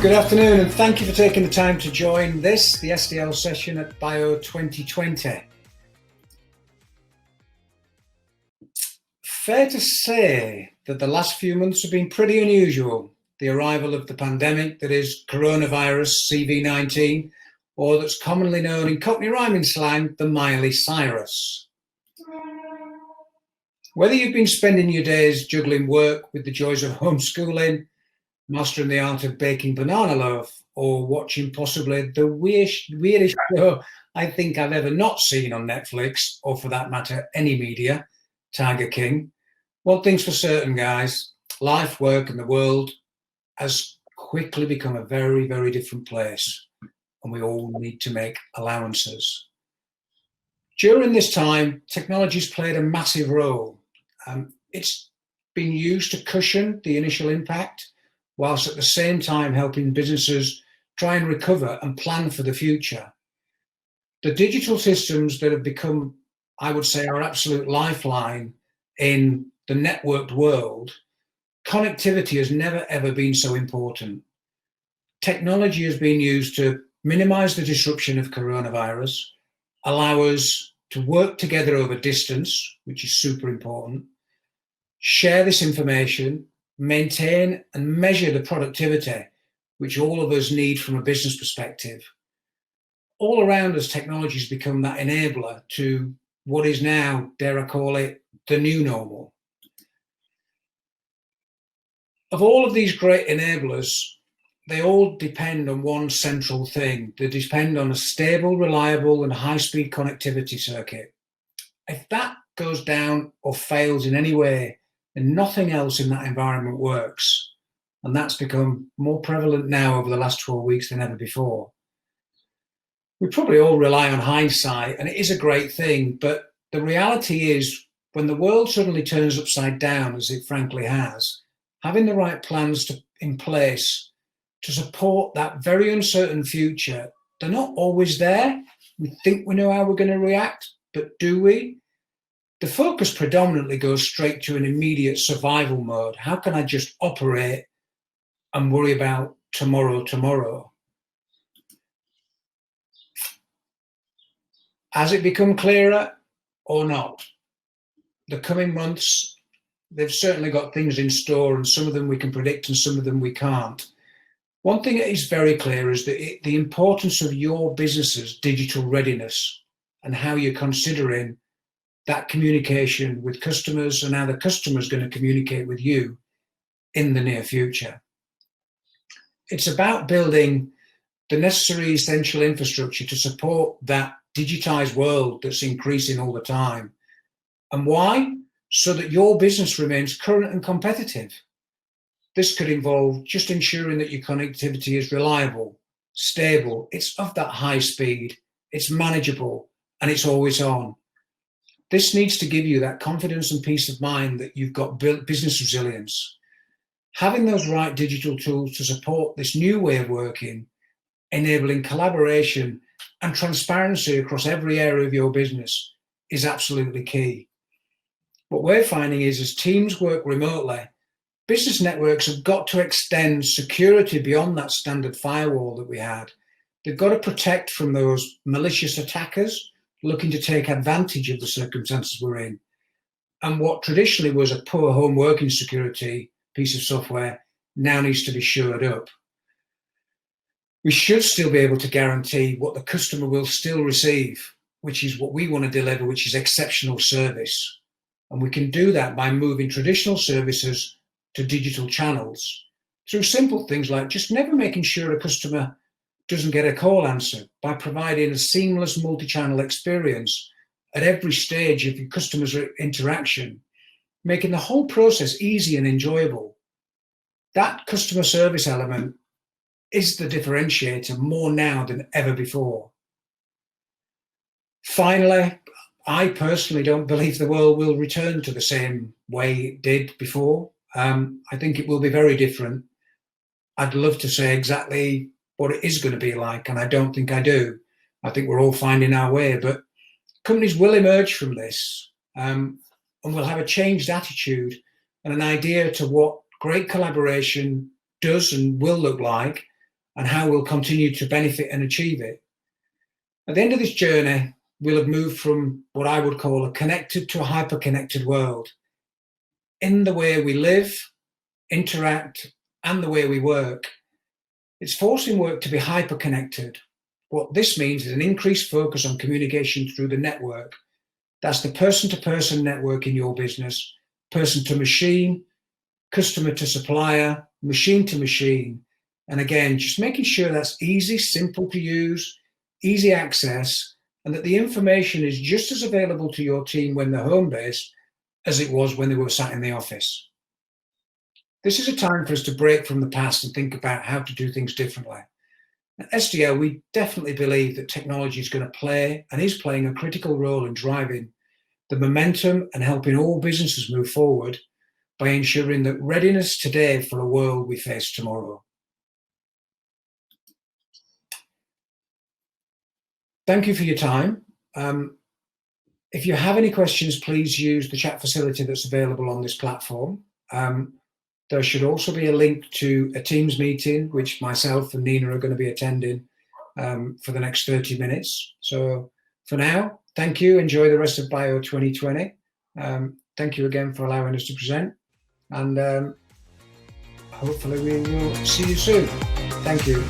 Good afternoon, and thank you for taking the time to join the STL session at Bio 2020. Fair to say that the last few months have been pretty unusual. The arrival of the pandemic that is coronavirus CV-19, or that's commonly known in Cockney rhyming slang, the Miley Cyrus. Whether you've been spending your days juggling work with the joys of homeschooling, mastering the art of baking banana loaf, or watching possibly the weirdest show I think I've ever not seen on Netflix, or for that matter, any media, Tiger King. One thing's for certain, guys, life, work, and the world has quickly become a very, very different place, and we all need to make allowances. During this time, technology's played a massive role. It's been used to cushion the initial impact, whilst at the same time helping businesses try and recover and plan for the future. The digital systems that have become, I would say, our absolute lifeline in the networked world, connectivity has never ever been so important. Technology has been used to minimize the disruption of coronavirus, allow us to work together over distance, which is super important, share this information, maintain and measure the productivity, which all of us need from a business perspective. All around us, technology has become that enabler to what is now, dare I call it, the new normal. Of all of these great enablers, they all depend on one central thing. They depend on a stable, reliable, and high-speed connectivity circuit. If that goes down or fails in any way, then nothing else in that environment works. And that's become more prevalent now over the last 12 weeks than ever before. We probably all rely on hindsight, and it is a great thing, but the reality is when the world suddenly turns upside down, as it frankly has, having the right plans in place to support that very uncertain future, they're not always there. We think we know how we're going to react, but do we? The focus predominantly goes straight to an immediate survival mode. How can I just operate and worry about tomorrow? Has it become clearer or not? The coming months, they've certainly got things in store, and some of them we can predict and some of them we can't. One thing that is very clear is that the importance of your business's digital readiness and how you're considering that communication with customers and how the customer is going to communicate with you in the near future. It's about building the necessary essential infrastructure to support that digitized world that's increasing all the time. And why? So that your business remains current and competitive. This could involve just ensuring that your connectivity is reliable, stable, it's of that high speed, it's manageable, and it's always on. This needs to give you that confidence and peace of mind that you've got business resilience. Having those right digital tools to support this new way of working, enabling collaboration and transparency across every area of your business is absolutely key. What we're finding is as teams work remotely, business networks have got to extend security beyond that standard firewall that we had. They've got to protect from those malicious attackers looking to take advantage of the circumstances we're in. And what traditionally was a poor home working security piece of software now needs to be shored up. We should still be able to guarantee what the customer will still receive, which is what we want to deliver, which is exceptional service. And we can do that by moving traditional services to digital channels through simple things like just never making sure a customer doesn't get a call answered, by providing a seamless multi-channel experience at every stage of your customer's interaction, making the whole process easy and enjoyable. That customer service element is the differentiator more now than ever before. Finally, I personally don't believe the world will return to the same way it did before. I think it will be very different. I'd love to say exactly what it is going to be like, and I don't think I do. I think we're all finding our way, but companies will emerge from this and will have a changed attitude and an idea to what great collaboration does and will look like, and how we'll continue to benefit and achieve it. At the end of this journey, we'll have moved from what I would call a connected to a hyper-connected world in the way we live, interact, and the way we work. It's forcing work to be hyper-connected. What this means is an increased focus on communication through the network. That's the person-to-person network in your business, person to machine, customer to supplier, machine to machine. And again, just making sure that's easy, simple to use, easy access, and that the information is just as available to your team when they're home-based as it was when they were sat in the office. This is a time for us to break from the past and think about how to do things differently. At STL, we definitely believe that technology is going to play and is playing a critical role in driving the momentum and helping all businesses move forward by ensuring that readiness today for a world we face tomorrow. Thank you for your time. If you have any questions, please use the chat facility that's available on this platform. There should also be a link to a Teams meeting, which myself and Nina are going to be attending for the next 30 minutes. So for now, thank you. Enjoy the rest of Bio 2020. Thank you again for allowing us to present. And hopefully we will see you soon. Thank you.